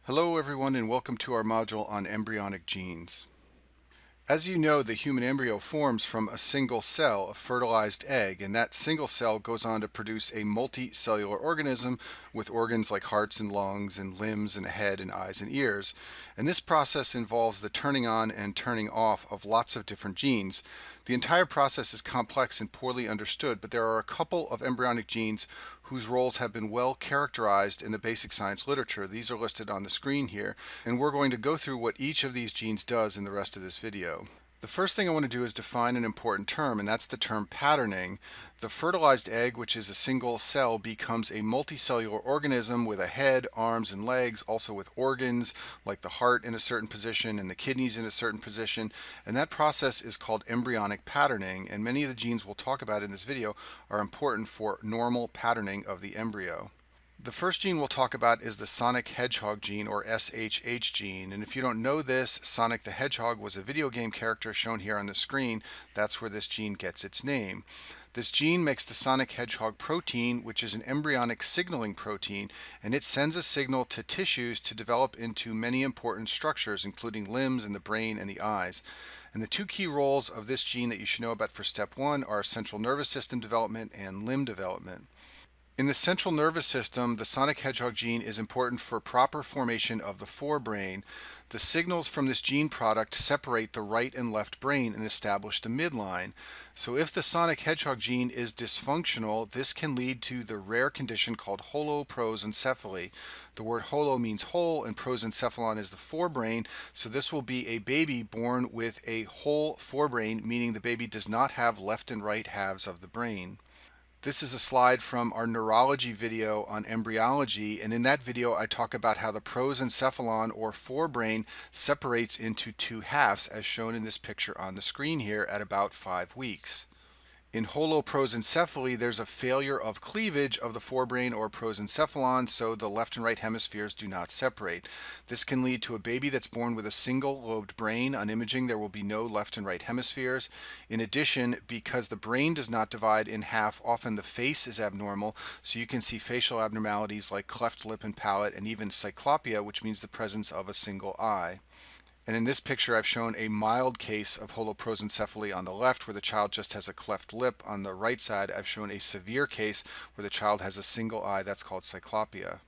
Hello everyone and welcome to our module on embryonic genes. As you know, the human embryo forms from a single cell, a fertilized egg, and that single cell goes on to produce a multicellular organism with organs like hearts and lungs and limbs and a head and eyes and ears. And this process involves the turning on and turning off of lots of different genes. The entire process is complex and poorly understood, but there are a couple of embryonic genes whose roles have been well characterized in the basic science literature. These are listed on the screen here, and we're going to go through what each of these genes does in the rest of this video. The first thing I want to do is define an important term, and that's the term patterning. The fertilized egg, which is a single cell, becomes a multicellular organism with a head, arms, and legs, also with organs like the heart in a certain position and the kidneys in a certain position. And that process is called embryonic patterning, and many of the genes we'll talk about in this video are important for normal patterning of the embryo. The first gene we'll talk about is the Sonic Hedgehog gene, or SHH gene. And if you don't know this, Sonic the Hedgehog was a video game character shown here on the screen. That's where this gene gets its name. This gene makes the Sonic Hedgehog protein, which is an embryonic signaling protein, and it sends a signal to tissues to develop into many important structures, including limbs and the brain and the eyes. And the two key roles of this gene that you should know about for step one are central nervous system development and limb development. In the central nervous system, the Sonic Hedgehog gene is important for proper formation of the forebrain. The signals from this gene product separate the right and left brain and establish the midline. So if the Sonic Hedgehog gene is dysfunctional, this can lead to the rare condition called holoprosencephaly. The word holo means whole and prosencephalon is the forebrain, so this will be a baby born with a whole forebrain, meaning the baby does not have left and right halves of the brain. This is a slide from our neurology video on embryology, and in that video I talk about how the prosencephalon or forebrain separates into two halves as shown in this picture on the screen here at about 5 weeks. In holoprosencephaly, there's a failure of cleavage of the forebrain or prosencephalon, so the left and right hemispheres do not separate. This can lead to a baby that's born with a single lobed brain. On imaging, there will be no left and right hemispheres. In addition, because the brain does not divide in half, often the face is abnormal, so you can see facial abnormalities like cleft lip and palate, and even cyclopia, which means the presence of a single eye. And in this picture, I've shown a mild case of holoprosencephaly on the left, where the child just has a cleft lip. On the right side, I've shown a severe case where the child has a single eye. That's called cyclopia.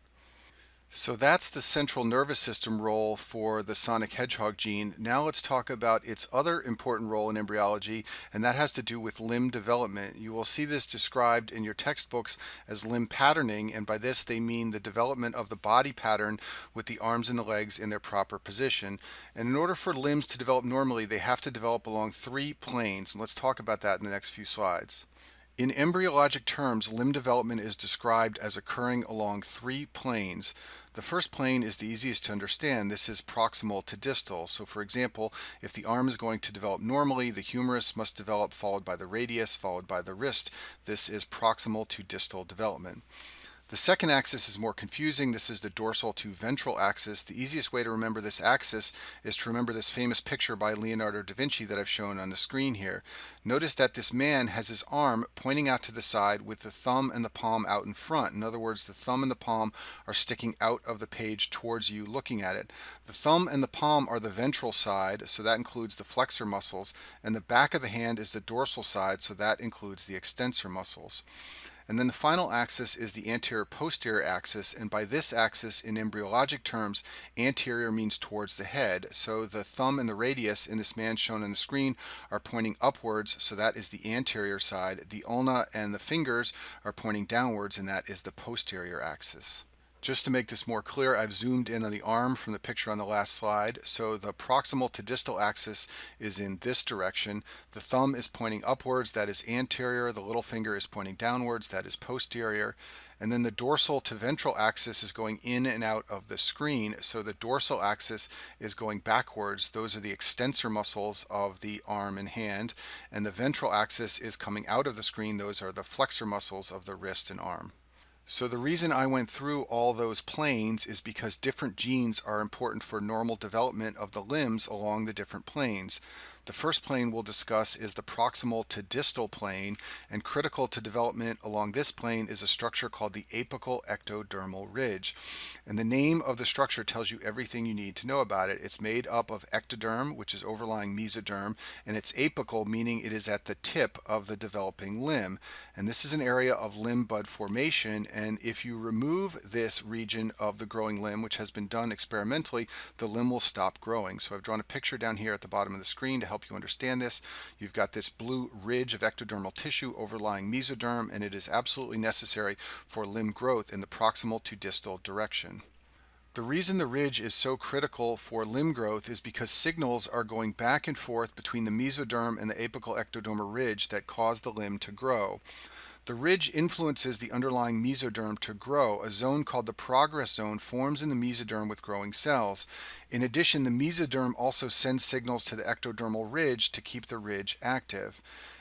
So that's the central nervous system role for the Sonic Hedgehog gene. Now let's talk about its other important role in embryology, and that has to do with limb development. You will see this described in your textbooks as limb patterning, and by this they mean the development of the body pattern with the arms and the legs in their proper position. And in order for limbs to develop normally, they have to develop along 3 planes, and let's talk about that in the next few slides. In embryologic terms, limb development is described as occurring along 3 planes. The first plane is the easiest to understand. This is proximal to distal. So for example, if the arm is going to develop normally, the humerus must develop followed by the radius, followed by the wrist. This is proximal to distal development. The second axis is more confusing. This is the dorsal to ventral axis. The easiest way to remember this axis is to remember this famous picture by Leonardo da Vinci that I've shown on the screen here. Notice that this man has his arm pointing out to the side with the thumb and the palm out in front. In other words, the thumb and the palm are sticking out of the page towards you looking at it. The thumb and the palm are the ventral side, so that includes the flexor muscles, and the back of the hand is the dorsal side, so that includes the extensor muscles. And then the final axis is the anterior-posterior axis, and by this axis, in embryologic terms, anterior means towards the head. So the thumb and the radius in this man shown on the screen are pointing upwards, so that is the anterior side. The ulna and the fingers are pointing downwards, and that is the posterior axis. Just to make this more clear, I've zoomed in on the arm from the picture on the last slide. So the proximal to distal axis is in this direction. The thumb is pointing upwards, that is anterior. The little finger is pointing downwards, that is posterior. And then the dorsal to ventral axis is going in and out of the screen. So the dorsal axis is going backwards. Those are the extensor muscles of the arm and hand. And the ventral axis is coming out of the screen. Those are the flexor muscles of the wrist and arm. So the reason I went through all those planes is because different genes are important for normal development of the limbs along the different planes. The first plane we'll discuss is the proximal to distal plane, and critical to development along this plane is a structure called the apical ectodermal ridge. And the name of the structure tells you everything you need to know about it. It's made up of ectoderm, which is overlying mesoderm, and it's apical, meaning it is at the tip of the developing limb. And this is an area of limb bud formation, and if you remove this region of the growing limb, which has been done experimentally, the limb will stop growing. So I've drawn a picture down here at the bottom of the screen to help you understand this. You've got this blue ridge of ectodermal tissue overlying mesoderm, and it is absolutely necessary for limb growth in the proximal to distal direction. The reason the ridge is so critical for limb growth is because signals are going back and forth between the mesoderm and the apical ectodermal ridge that cause the limb to grow. The ridge influences the underlying mesoderm to grow. A zone called the progress zone forms in the mesoderm with growing cells. In addition, the mesoderm also sends signals to the ectodermal ridge to keep the ridge active.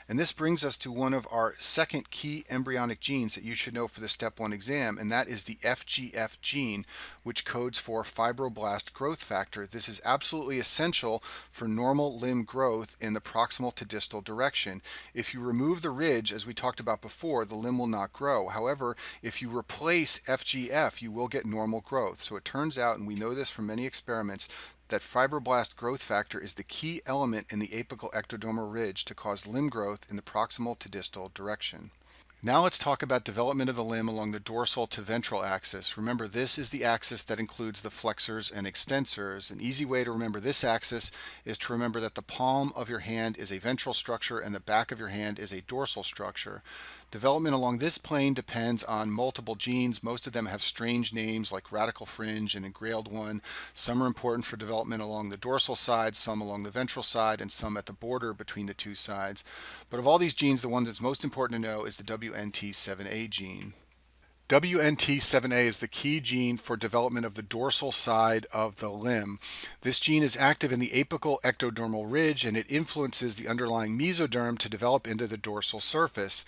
And this brings us to one of our second key embryonic genes that you should know for the Step 1 exam, and that is the FGF gene, which codes for fibroblast growth factor. This is absolutely essential for normal limb growth in the proximal to distal direction. If you remove the ridge, as we talked about before, the limb will not grow. However, if you replace FGF, you will get normal growth. So it turns out, and we know this from many experiments, that fibroblast growth factor is the key element in the apical ectodermal ridge to cause limb growth in the proximal to distal direction. Now let's talk about development of the limb along the dorsal to ventral axis. Remember, this is the axis that includes the flexors and extensors. An easy way to remember this axis is to remember that the palm of your hand is a ventral structure and the back of your hand is a dorsal structure. Development along this plane depends on multiple genes. Most of them have strange names like radical fringe and engrailed one. Some are important for development along the dorsal side, some along the ventral side, and some at the border between the two sides. But of all these genes, the one that's most important to know is the WNT7A gene. WNT7A is the key gene for development of the dorsal side of the limb. This gene is active in the apical ectodermal ridge, and it influences the underlying mesoderm to develop into the dorsal surface.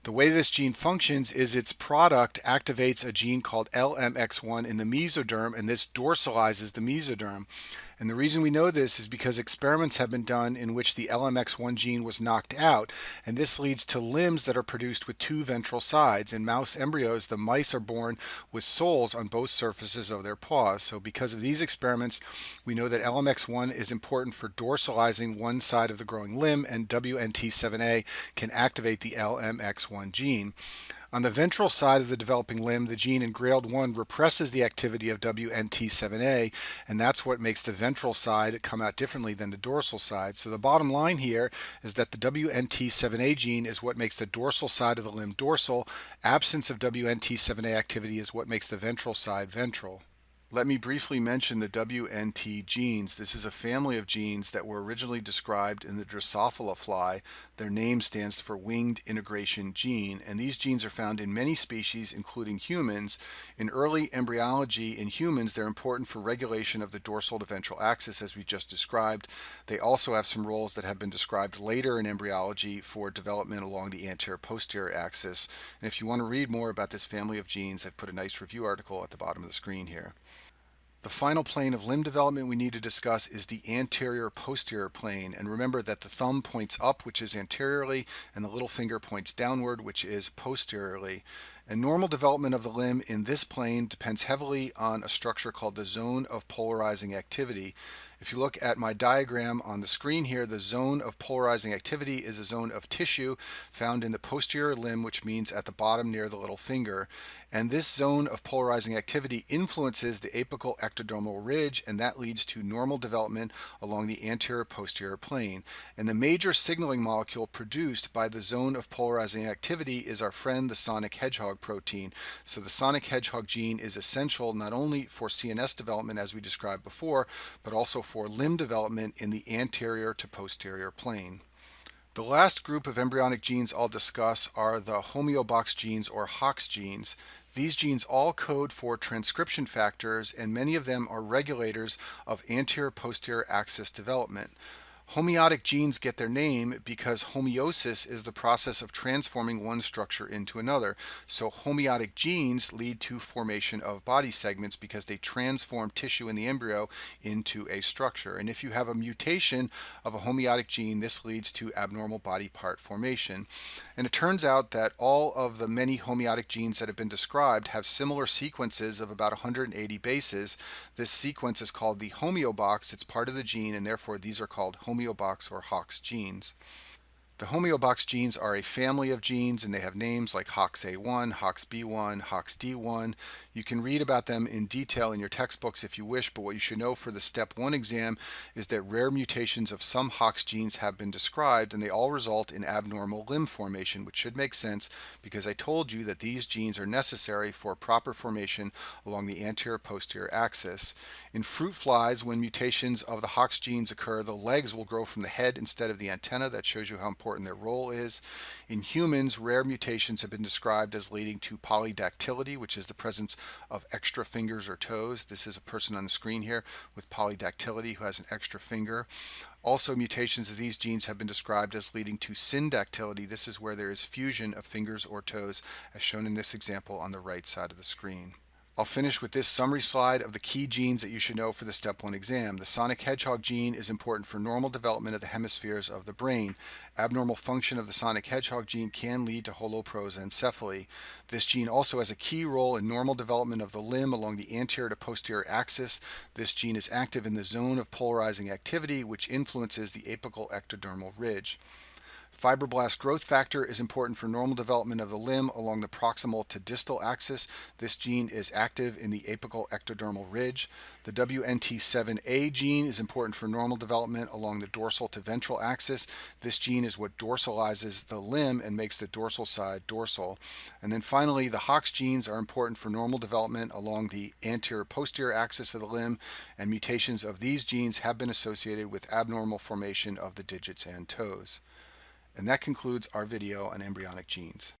The way this gene functions is its product activates a gene called LMX1 in the mesoderm, and this dorsalizes the mesoderm. And the reason we know this is because experiments have been done in which the LMX1 gene was knocked out, and this leads to limbs that are produced with two ventral sides. In mouse embryos, the mice are born with soles on both surfaces of their paws. So because of these experiments, we know that LMX1 is important for dorsalizing one side of the growing limb, and WNT7A can activate the LMX1 gene. On the ventral side of the developing limb, the gene engrailed 1 represses the activity of WNT7A, and that's what makes the ventral side come out differently than the dorsal side. So the bottom line here is that the WNT7A gene is what makes the dorsal side of the limb dorsal. Absence of WNT7A activity is what makes the ventral side ventral. Let me briefly mention the WNT genes. This is a family of genes that were originally described in the Drosophila fly. Their name stands for winged integration gene, and these genes are found in many species, including humans. In early embryology in humans, they're important for regulation of the dorsal to ventral axis, as we just described. They also have some roles that have been described later in embryology for development along the anterior-posterior axis. And if you want to read more about this family of genes, I've put a nice review article at the bottom of the screen here. The final plane of limb development we need to discuss is the anterior-posterior plane. And remember that the thumb points up, which is anteriorly, and the little finger points downward, which is posteriorly. And normal development of the limb in this plane depends heavily on a structure called the zone of polarizing activity. If you look at my diagram on the screen here, the zone of polarizing activity is a zone of tissue found in the posterior limb, which means at the bottom near the little finger. And this zone of polarizing activity influences the apical ectodermal ridge, and that leads to normal development along the anterior-posterior plane. And the major signaling molecule produced by the zone of polarizing activity is our friend, the sonic hedgehog protein. So the sonic hedgehog gene is essential not only for CNS development, as we described before, but also for limb development in the anterior to posterior plane. The last group of embryonic genes I'll discuss are the homeobox genes, or HOX genes. These genes all code for transcription factors, and many of them are regulators of anterior-posterior axis development. Homeotic genes get their name because homeosis is the process of transforming one structure into another. So homeotic genes lead to formation of body segments because they transform tissue in the embryo into a structure. And if you have a mutation of a homeotic gene, this leads to abnormal body part formation. And it turns out that all of the many homeotic genes that have been described have similar sequences of about 180 bases. This sequence is called the homeobox. It's part of the gene, and therefore these are called homeobox or Hox genes. The homeobox genes are a family of genes, and they have names like HOXA1, HOXB1, HOXD1. You can read about them in detail in your textbooks if you wish, but what you should know for the Step 1 exam is that rare mutations of some Hox genes have been described, and they all result in abnormal limb formation, which should make sense because I told you that these genes are necessary for proper formation along the anterior-posterior axis. In fruit flies, when mutations of the Hox genes occur, the legs will grow from the head instead of the antenna. That shows you how important their role is. In humans, rare mutations have been described as leading to polydactylity, which is the presence of extra fingers or toes. This is a person on the screen here with polydactylity who has an extra finger. Also, mutations of these genes have been described as leading to syndactylity. This is where there is fusion of fingers or toes, as shown in this example on the right side of the screen. I'll finish with this summary slide of the key genes that you should know for the Step 1 exam. The sonic hedgehog gene is important for normal development of the hemispheres of the brain. Abnormal function of the sonic hedgehog gene can lead to holoprosencephaly. This gene also has a key role in normal development of the limb along the anterior to posterior axis. This gene is active in the zone of polarizing activity, which influences the apical ectodermal ridge. Fibroblast growth factor is important for normal development of the limb along the proximal to distal axis. This gene is active in the apical ectodermal ridge. The WNT7A gene is important for normal development along the dorsal to ventral axis. This gene is what dorsalizes the limb and makes the dorsal side dorsal. And then finally, the Hox genes are important for normal development along the anterior-posterior axis of the limb, and mutations of these genes have been associated with abnormal formation of the digits and toes. And that concludes our video on embryonic genes.